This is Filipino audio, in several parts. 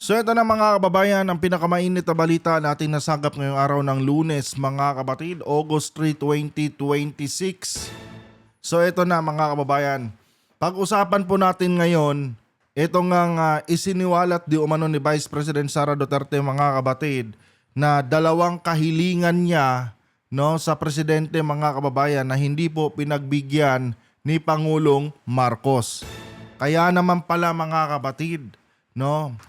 So ito na mga kababayan, ang pinakamainit na balita natin nasagap ngayong araw ng Lunes mga kapatid, August 3, 2026. So ito na mga kababayan, pag-usapan po natin ngayon, ito nga isiniwalat di umano ni Vice President Sara Duterte mga kapatid na dalawang kahilingan niya sa presidente mga kababayan na hindi po pinagbigyan ni Pangulong Marcos. Kaya naman pala mga kapatid,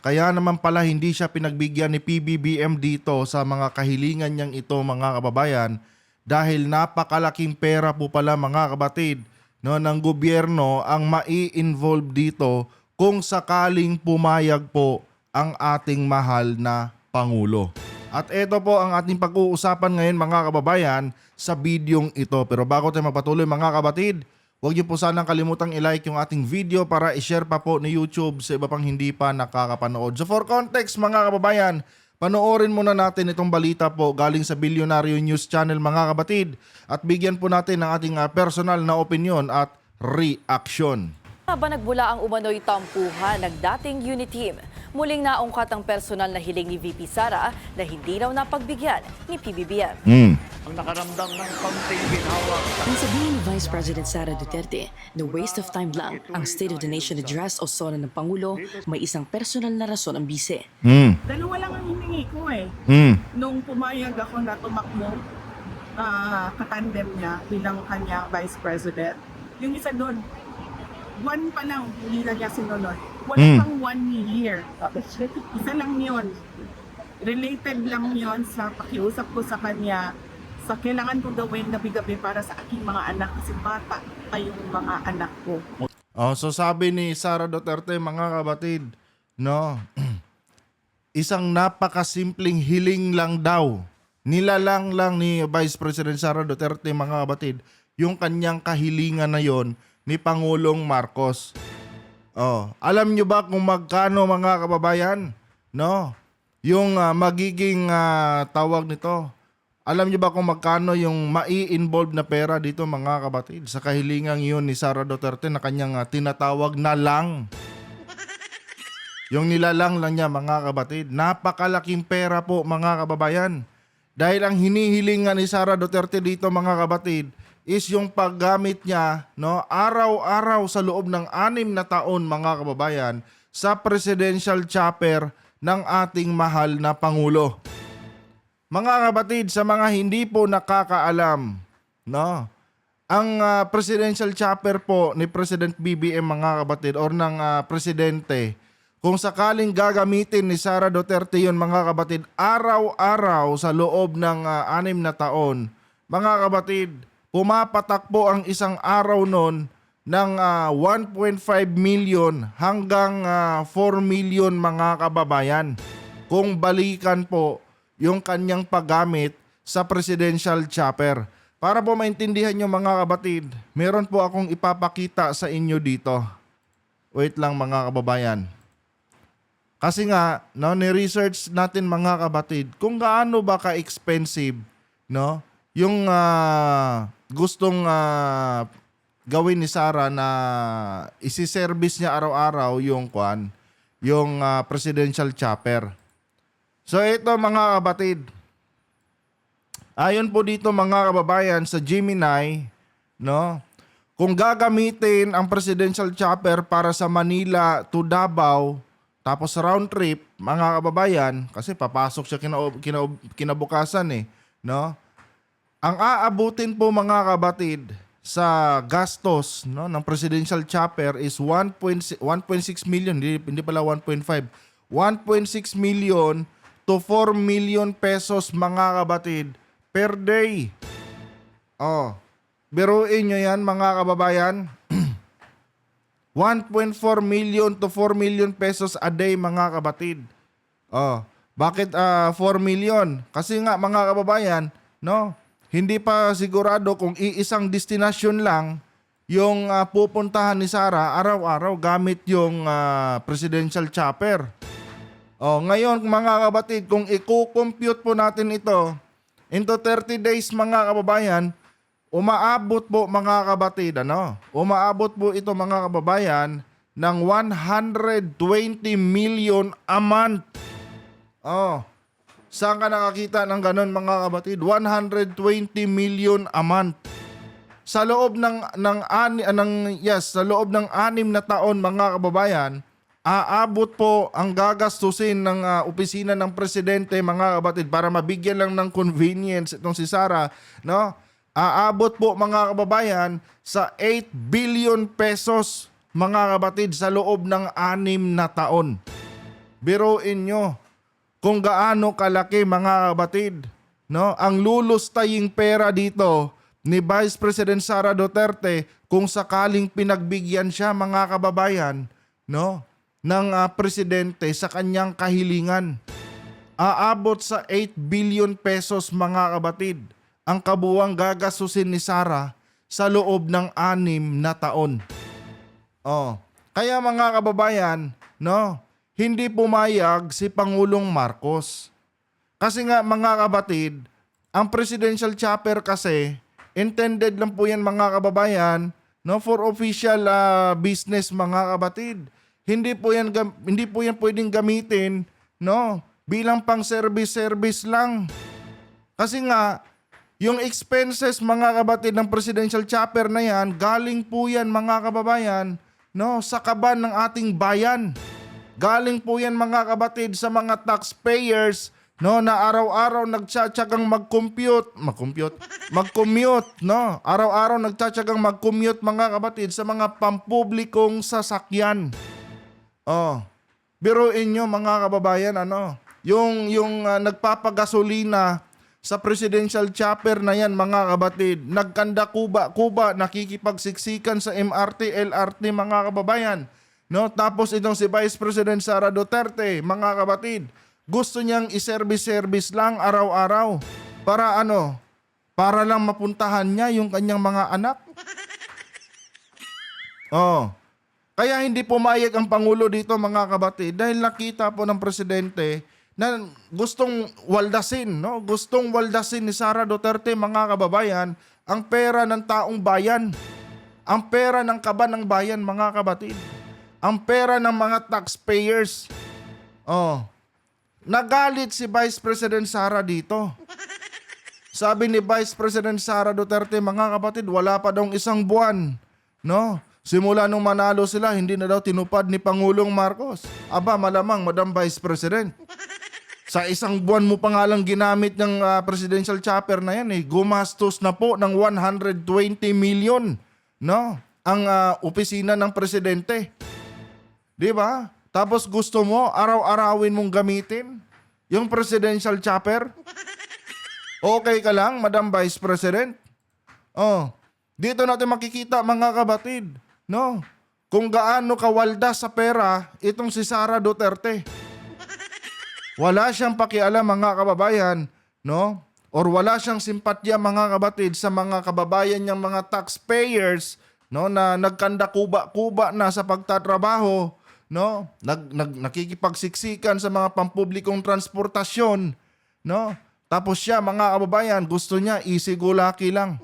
kaya naman pala hindi siya pinagbigyan ni PBBM dito sa mga kahilingan niyang ito mga kababayan dahil napakalaking pera po pala mga kapatid ng gobyerno ang mai-involve dito kung sakaling pumayag po ang ating mahal na Pangulo. At ito po ang ating pag-uusapan ngayon mga kababayan sa bidyong ito. Pero bago tayo magpatuloy mga kapatid, huwag niyo po sanang kalimutang i-like yung ating video para i-share pa po ni YouTube sa iba pang hindi pa nakakapanood. So for context mga kababayan, panoorin muna natin itong balita po galing sa Bilyonaryo News Channel mga kabatid at bigyan po natin ng ating personal na opinion at reaction. Habang nagbula ang umano'y tampuhan ng dating unit team, muling naungkat ang personal na hiling ni VP Sara na hindi raw napagbigyan ni PBBM. Ang nakaramdam ng kaunting ginhawa. Ang sabihin ni Vice President Sara Duterte na waste of time lang ang State of the Nation Address o SONA ng Pangulo, may isang personal na rason ang bise. Dalawa lang ang hiningi ko Nung pumayag ako na tumakbo, katandem niya bilang kanya Vice President. Yung isa doon, one pa lang, hindi na niya sinunod. Wala pang 1 year. Isa lang yun. Related lang yun sa pakiusap ko sa kanya sa kailangan ko gawin gabi-gabi para sa aking mga anak kasi bata pa yung mga anak ko. So sabi ni Sara Duterte mga kabatid, isang napakasimpleng hiling lang daw. Nilalang lang ni Vice President Sara Duterte mga kabatid yung kanyang kahilingan na yon ni Pangulong Marcos. Alam nyo ba kung magkano mga kababayan? Yung magiging tawag nito. Alam nyo ba kung magkano yung mai-involve na pera dito mga kabatid sa kahilingang yun ni Sara Duterte na kanyang tinatawag na lang. Yung nilalang lang niya mga kabatid. Napakalaking pera po mga kababayan. Dahil ang hinihilingan ni Sara Duterte dito mga kabatid is yung paggamit niya araw-araw sa loob ng 6 na taon mga kababayan sa presidential chopper ng ating mahal na Pangulo. Mga kabatid, sa mga hindi po nakakaalam, ang presidential chopper po ni President BBM mga kabatid or ng presidente, kung sakaling gagamitin ni Sara Duterte yun mga kabatid, araw-araw sa loob ng 6 na taon, mga kabatid, pumapatak po ang isang araw nun ng 1.5 million hanggang 4 million mga kababayan kung balikan po yung kanyang paggamit sa presidential chopper. Para po maintindihan nyo mga kabatid, meron po akong ipapakita sa inyo dito. Wait lang mga kababayan. Kasi nga, ni-research natin mga kabatid kung gaano ba ka-expensive yung gustong gawin ni Sara na isi-service niya araw-araw yung presidential chopper. So ito mga kabatid, ayon po dito mga kababayan sa Gemini, kung gagamitin ang presidential chopper para sa Manila to Davao, tapos round trip mga kababayan, kasi papasok siya kinabukasan ang aabutin po mga kabatid sa gastos ng presidential chopper is 1.6 million, hindi pala 1.5. 1.6 million to 4 million pesos mga kabatid per day. Biruin nyo yan mga kababayan. 1.4 million to 4 million pesos a day mga kabatid. Bakit 4 million? Kasi nga mga kababayan, hindi pa sigurado kung iisang destinasyon lang yung pupuntahan ni Sara araw-araw gamit yung presidential chopper. Ngayon mga kabatid, kung i-compute po natin ito into 30 days mga kababayan, umaabot po mga kabatid, umaabot po ito mga kababayan ng 120 million a month. Oh. Saan ka nakakita ng ganun mga kapatid? 120 million a month. Sa loob sa loob ng 6 na taon mga kababayan, aabot po ang gagastusin ng opisina ng presidente mga kapatid para mabigyan lang ng convenience itong si Sara, no? Aabot po mga kababayan sa 8 billion pesos mga kapatid sa loob ng 6 na taon. Biruin nyo kung gaano kalaki mga kabatid, no? Ang lulustaying pera dito ni Vice President Sara Duterte kung sakaling pinagbigyan siya mga kababayan, no, ng presidente sa kanyang kahilingan. Aabot sa 8 billion pesos mga kabatid ang kabuwang gagastusin ni Sara sa loob ng 6 na taon. Oh, kaya mga kababayan, no, hindi pumayag si Pangulong Marcos. Kasi nga mga kabatid, ang presidential chopper kasi, intended lang po yan mga kababayan, no, for official business mga kabatid. Hindi po yan pwedeng gamitin, no, bilang pang service lang. Kasi nga, yung expenses mga kabatid ng presidential chopper na yan, galing po yan mga kababayan, no, sa kaban ng ating bayan. Galing po yan mga kabatid sa mga taxpayers, no, na araw-araw nagtsatsagang mag-commute, no? Araw-araw nagtsatsagang mag-commute mga kabatid sa mga pampublikong sasakyan. Oh. Biruin nyo mga kababayan, ano? Yung nagpapagasolina sa presidential chopper na yan mga kabatid, nagkanda kuba, nakikipagsiksikan sa MRT, LRT mga kababayan. No, tapos itong si Vice President Sara Duterte, mga kabatid, gusto niyang i-service lang araw-araw para ano? Para lang mapuntahan niya yung kanyang mga anak. Oh. Kaya hindi pumayag ang Pangulo dito mga kabatid dahil nakita po ng presidente na gustong waldasin, no? Gustong waldasin ni Sara Duterte mga kababayan ang pera ng taong bayan. Ang pera ng kaban ng bayan mga kabatid. Ang pera ng mga taxpayers. Oh. Nagalit si Vice President Sara dito. Sabi ni Vice President Sara Duterte, mga kapatid, wala pa daw 1 buwan. No? Simula nung manalo sila, hindi na daw tinupad ni Pangulong Marcos. Aba, malamang, Madam Vice President. Sa 1 buwan mo pa nga lang ginamit ng presidential chopper na yan, gumastos na po ng 120 million, no? Ang opisina ng presidente. Di ba? Tapos gusto mo, araw-arawin mong gamitin yung presidential chopper? Okay ka lang, Madam Vice President? Oh, dito natin makikita mga kabatid, no? Kung gaano kawalda sa pera itong si Sara Duterte. Wala siyang pakialam mga kababayan, no? Or wala siyang simpatya mga kabatid sa mga kababayan niyang mga taxpayers, no, na nagkanda kuba-kuba na sa pagtatrabaho, no? Nakikipagsiksikan sa mga pampublikong transportasyon, no? Tapos siya mga kababayan, gusto niya easy go lucky lang.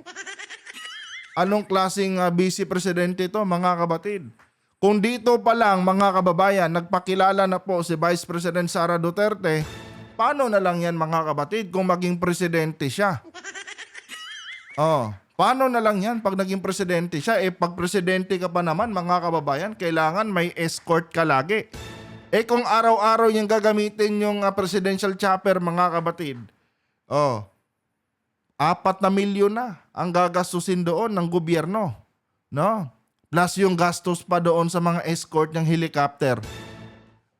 Anong klaseng vice presidente to mga kabatid? Kung dito pa lang mga kababayan, nagpakilala na po si Vice President Sara Duterte, paano na lang yan mga kabatid kung maging presidente siya? Oh, paano na lang yan pag naging presidente siya? Pag presidente ka pa naman mga kababayan, kailangan may escort ka lagi. Kung araw-araw yung gagamitin yung presidential chopper mga kabatid, oh, 4 na milyon na ang gagastusin doon ng gobyerno, no? Plus yung gastos pa doon sa mga escort ng helicopter.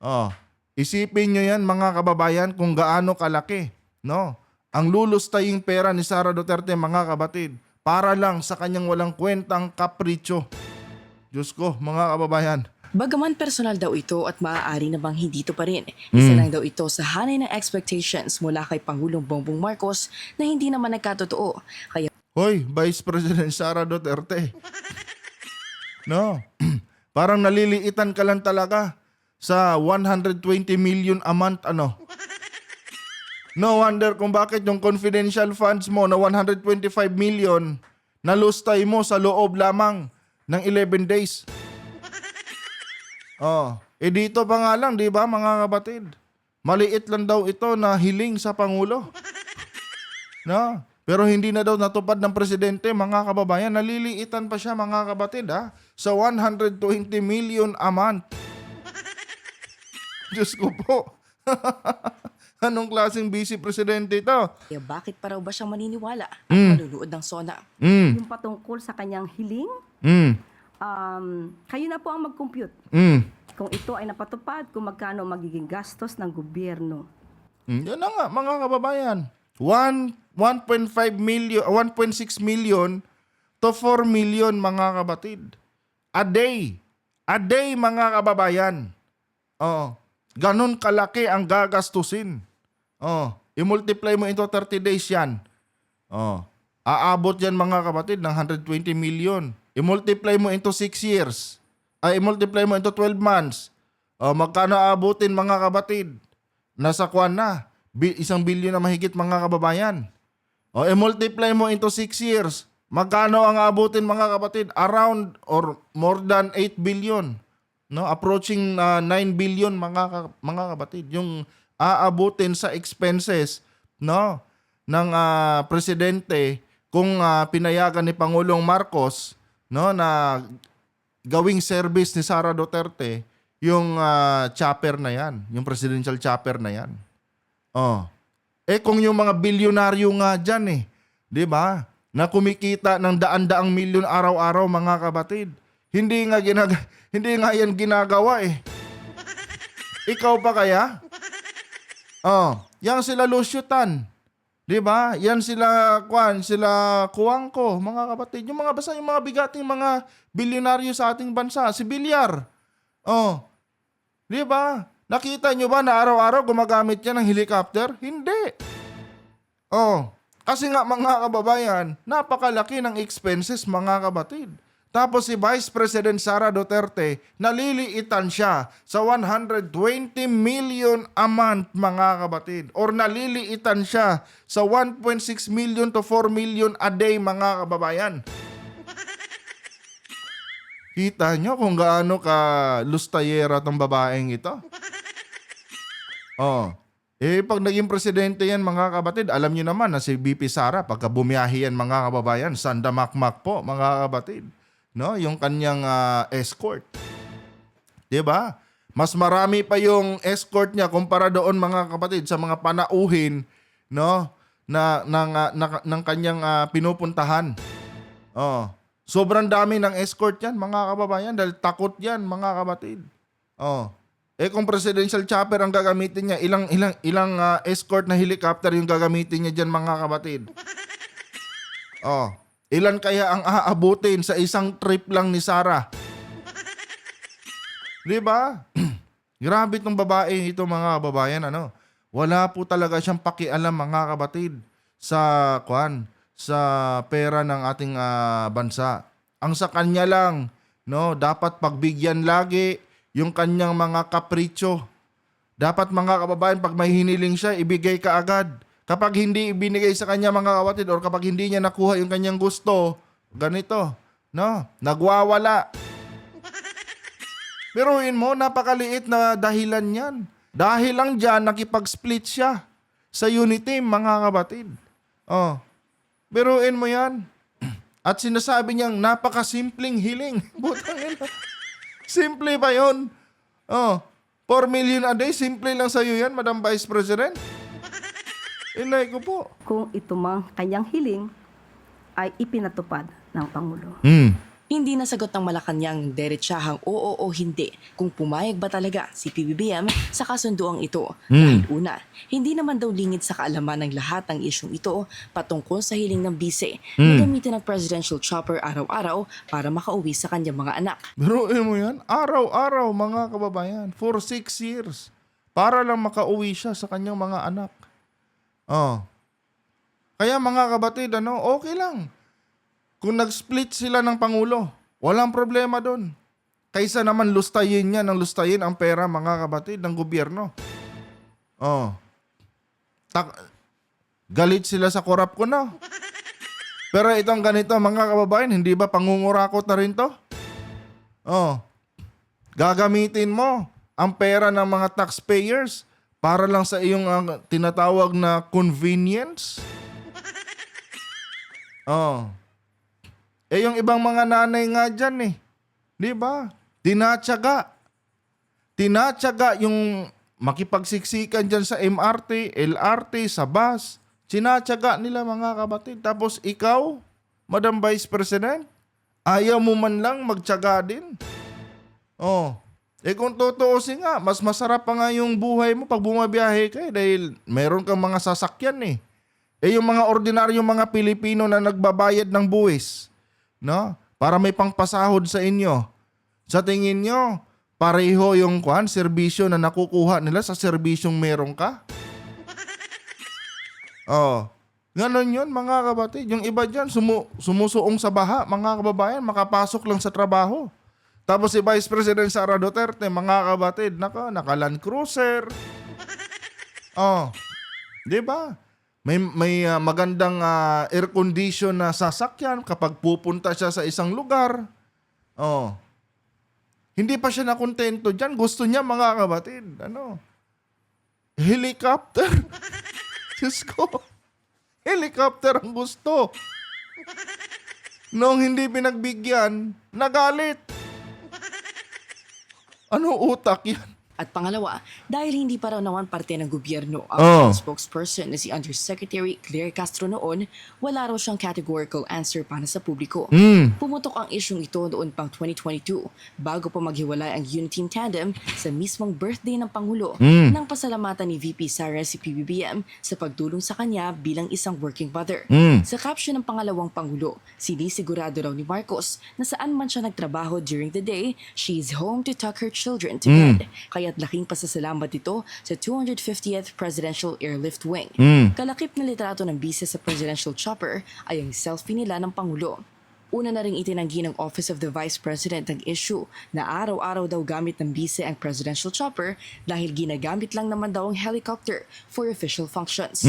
Oh, isipin nyo yan mga kababayan kung gaano kalaki, no? Ang lulustaying pera ni Sara Duterte mga kabatid para lang sa kanyang walang kwentang kapritsyo. Diyos ko mga kababayan. Bagaman personal daw ito at maaari namang hindi ito pa rin, isa lang daw ito sa hanay ng expectations mula kay Pangulong Bongbong Marcos na hindi naman nagkatotoo. Kaya Hoy, Vice President Sara Duterte. No, parang naliliitan ka lang talaga sa 120 million a month ano. No wonder kung bakit yung confidential funds mo na 125 million nalustay mo sa loob lamang ng 11 days. Oh, dito pa nga lang, 'di ba, mga kapatid? Maliit lang daw ito na hiling sa pangulo. No? Pero hindi na daw natupad ng presidente, mga kababayan. Naliliitan pa siya, mga kapatid, ha? Sa 120 million a month. Diyos ko po. Anong klaseng vice presidente ito? Kaya bakit pa raw ba siyang maniniwala at manunood ng SONA? Yung patungkol sa kanyang hiling, kayo na po ang mag-compute. Kung ito ay napatupad, kung magkano magiging gastos ng gobyerno. Yan na nga, mga kababayan. 1.5 million, 1.6 million to 4 million, mga kapatid. A day. A day, mga kababayan. Oh, ganun kalaki ang gagastusin. Oh, i-multiply mo into 30 days yan. Oh, aabot yan, mga kapatid, ng 120 million. I-multiply mo into 6 years. I-multiply mo into 12 months. Oh, magkano aabutin, mga kapatid? Nasa kwan na. 1 billion na mahigit, mga kababayan. O, i-multiply mo into 6 years. Magkano ang aabutin, mga kapatid? Around or more than 8 billion. No? Approaching 9 billion, mga kapatid. Yung aabutin sa expenses, no, ng presidente kung pinayagan ni Pangulong Marcos, no, na gawing service ni Sara Duterte yung chopper na yan, yung presidential chopper na yan. Oh. Kung yung mga bilyonaryo nga dyan 'di ba? Na kumikita ng daan-daang milyon araw-araw, mga kapatid. Hindi nga yan ginagawa Ikaw pa kaya? Oh, yang sila Lusyutan. 'Di ba? Yan sila Kuwangko, mga kapatid. Yung mga bigating mga bilyonaryo sa ating bansa, si Villar. Oh. 'Di ba? Nakita nyo ba na araw-araw gumagamit yan ng helicopter? Hindi. Oh, kasi nga, mga kababayan, napakalaki ng expenses, mga kapatid. Tapos si Vice President Sara Duterte, naliliitan siya sa 120 million a month, mga kapatid. Or naliliitan siya sa 1.6 million to 4 million a day, mga kababayan. Kita nyo kung gaano ka lustayera tong babaeng ito? Oh. Pag naging presidente yan, mga kapatid, alam nyo naman na si VP Sara, pagka bumiyahi yan, mga kababayan, sandamakmak po, mga kapatid. No? Yung kanyang escort. 'Di ba? Mas marami pa yung escort niya kumpara doon, mga kapatid, sa mga panauhin, no, ng kanyang pinupuntahan. Oh. Sobrang dami ng escort yan, mga kababayan, dahil takot yan, mga kapatid. Oh. Kung presidential chopper ang gagamitin niya, ilang escort na helicopter yung gagamitin niya diyan, mga kapatid. Oh, ilan kaya ang aabutin sa isang trip lang ni Sara? 'Di ba? Grabe tong babae ito, mga kababayan, Wala po talaga siyang pakialam, mga kapatid, sa pera ng ating bansa. Ang sa kanya lang, no, dapat pagbigyan lagi yung kanyang mga kapritsyo. Dapat, mga kababayan, pag may hiniling siya, ibigay ka agad. Kapag hindi ibinigay sa kanya, mga kapatid, or kapag hindi niya nakuha yung kanyang gusto, ganito, no, nagwawala. Biruin mo, napakaliit na dahilan yan. Dahil lang dyan, nakipag-split siya sa unity, mga kapatid. Oh, biruin mo yan. At sinasabi niyang napakasimpleng hiling. Butang ina. Simple pa yun. Oh, 4 million a day, simple lang sa'yo yan, Madam Vice President. Inay ko po. Kung ito mang kanyang hiling ay ipinatupad ng Pangulo. Hindi nasagot ng Malacanang diretsahang oo o hindi kung pumayag ba talaga si PBBM sa kasunduang ito. Dahil una, hindi naman daw lingid sa kaalaman ng lahat ng isyong ito patungkol sa hiling ng bise na gamitin ng presidential chopper araw-araw para makauwi sa kanyang mga anak. Biruin mo yan, araw-araw, mga kababayan, for 6 years. Para lang makauwi siya sa kanyang mga anak. Oh. Kaya, mga kapatid, okay lang. Kung nag-split sila ng Pangulo, walang problema doon. Kaysa naman lustayin niya ng lustayin ang pera, mga kapatid, ng gobyerno. Oh. Galit sila sa korap ko na. Pero itong ganito, mga kababayan, hindi ba pangungurakot na rin to? Oh. Gagamitin mo ang pera ng mga taxpayers para lang sa iyong tinatawag na convenience. Oh. Yung ibang mga nanay nga dyan eh. Di ba? Tinatyaga yung makipagsiksikan dyan sa MRT, LRT, sa bus. Tinatyaga nila mga kapatid. Tapos ikaw, Madam Vice President, ayaw mo man lang magtyaga din. Oh. Kung tutuusin nga, mas masarap pa nga yung buhay mo pag bumabiyahe ka dahil meron kang mga sasakyan eh. Yung mga ordinaryong mga Pilipino na nagbabayad ng buwis, no? Para may pangpasahod sa inyo. Sa tingin nyo, pareho yung serbisyo na nakukuha nila sa serbisyong meron ka? Oh. Ganon yun mga kapatid. Yung iba dyan, sumusuong sa baha, mga kababayan, makapasok lang sa trabaho. Tapos si Vice President Sara Duterte, mga kabatid, naka-Land Cruiser. Oh, di ba? May magandang air condition na sasakyan kapag pupunta siya sa isang lugar. Oh. Hindi pa siya nakontento diyan. Gusto niya mga kabatid, helicopter. Diyos ko. Helicopter ang gusto. Nung hindi pinagbigyan, nagalit. Ano utak yan? At pangalawa, dahil hindi pa raw naman parte ng gobyerno ang spokesperson na si Undersecretary Claire Castro noon, wala raw siyang categorical answer para sa publiko. Pumutok ang isyong ito noon pang 2022 bago pa maghiwalay ang Uniteam Tandem sa mismong birthday ng Pangulo nang pasalamatan ni VP Sara si PBBM sa pagtulong sa kanya bilang isang working mother. Sa caption ng pangalawang Pangulo, sinisigurado raw ni Marcos na saan man siya nagtrabaho during the day, she is home to tuck her children to bed. Kaya't laking pasasalamat ito sa 250th Presidential Airlift Wing. Kalakip na litrato ng bise sa presidential chopper ay ang selfie nila ng Pangulo. Una na ring itinanggi ng Office of the Vice President ang issue na araw-araw daw gamit ng bise ang presidential chopper dahil ginagamit lang naman daw ang helicopter for official functions.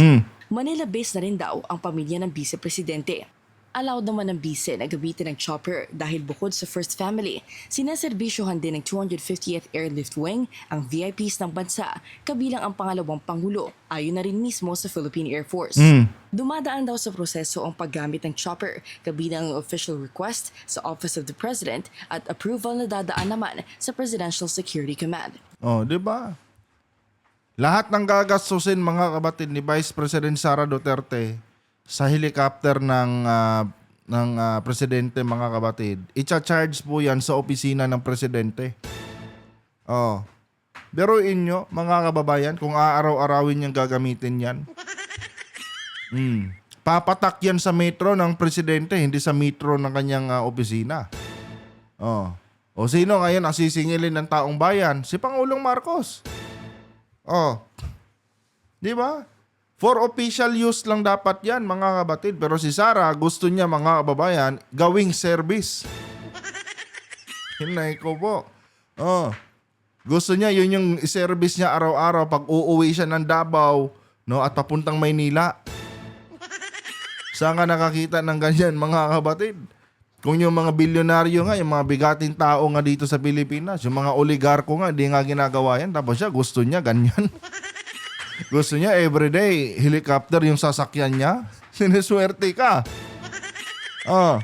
Manila-based na rin daw ang pamilya ng Vice Presidente. Allowed naman ng bise na gamitin ng chopper dahil bukod sa First Family, sineserbisyohan din ng 250th Airlift Wing ang VIPs ng bansa, kabilang ang pangalawang Pangulo, ayon na rin mismo sa Philippine Air Force. Dumadaan daw sa proseso ang paggamit ng chopper, kabilang ang official request sa Office of the President at approval na dadaan naman sa Presidential Security Command. Oh, di ba? Lahat ng gagastusin mga kabatid ni Vice President Sara Duterte sa helicopter ng presidente mga kabatid, i-charge po yan sa opisina ng presidente. Oh. Biruin nyo mga kababayan kung aaraw-arawin niyang gagamitin yan. Papatak yan sa metro ng presidente, hindi sa metro ng kanyang opisina. Oh. O sino ngayon ang sisingilin ng taong bayan? Si Pangulong Marcos. Oh. Di ba? For official use lang dapat yan, mga kabatid. Pero si Sara, gusto niya, mga kababayan, gawing service. Hinay ko po. Oh. Gusto niya, yun yung service niya araw-araw pag uuwi siya ng Davao, no, at papuntang Maynila. Saan ka nakakita ng ganyan, mga kabatid? Kung yung mga bilyonaryo nga, yung mga bigating tao nga dito sa Pilipinas, yung mga oligarko nga, di nga ginagawa yan. Tapos siya, gusto niya ganyan. Gusto niya everyday helicopter yung sasakyan niya. Siniswerte ka. Oh.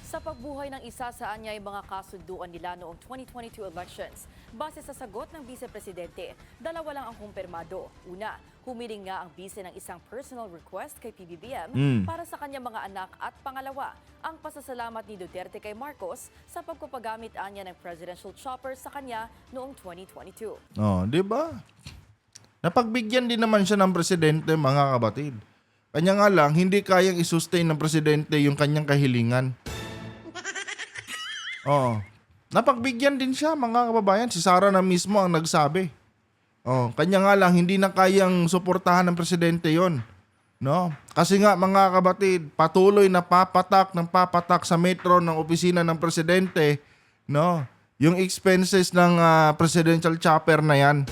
Sa pagbuhay ng isa sa anyay mga kasunduan nila noong 2022 elections, base sa sagot ng Vice Presidente, dalawa lang ang kumpirmado. Una, humiling nga ang Vice ng isang personal request kay PBBM para sa kanyang mga anak at pangalawa, ang pasasalamat ni Duterte kay Marcos sa pagpapagamit anya ng presidential chopper sa kanya noong 2022. Oh, di ba? Napagbigyan din naman siya ng presidente, mga kabatid. Kanya nga lang, hindi kayang isustain ng presidente yung kanyang kahilingan. Oh. Napagbigyan din siya, mga kababayan. Si Sara na mismo ang nagsabi. Oh, kanya nga lang hindi na kayang suportahan ng presidente 'yon. No? Kasi nga mga kabatid, patuloy na papatak sa metro ng opisina ng presidente, no? Yung expenses ng presidential chopper na 'yan.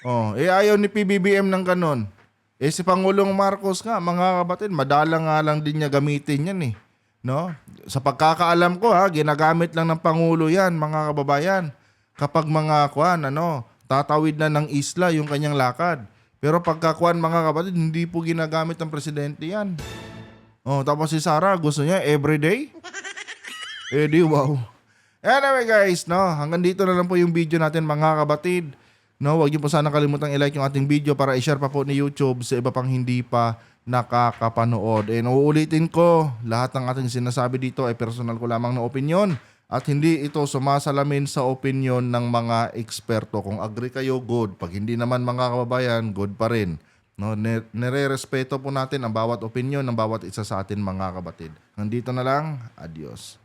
Oh, ayaw ni PBBM ng ganon. Si Pangulong Marcos nga, mga kabatid, madala nga lang din niya gamitin yan eh. No? Sa pagkakaalam ko ginagamit lang ng Pangulo yan, mga kababayan. Kapag mga tatawid na ng isla yung kanyang lakad. Pero pagkakuan mga kapatid, hindi po ginagamit ng presidente yan. Tapos si Sara, gusto niya everyday? Di wow. Anyway guys, hanggang dito na lang po yung video natin mga kabatid. Huwag niyo po sana kalimutang i-like yung ating video para i-share pa po ni YouTube sa iba pang hindi pa nakakapanood. And uulitin ko, lahat ng ating sinasabi dito ay personal ko lamang na opinion at hindi ito sumasalamin sa opinion ng mga eksperto. Kung agree kayo, good. Pag hindi naman mga kababayan, good pa rin. Nire-respeto po natin ang bawat opinion ng bawat isa sa atin mga kabatid. Nandito na lang, adios.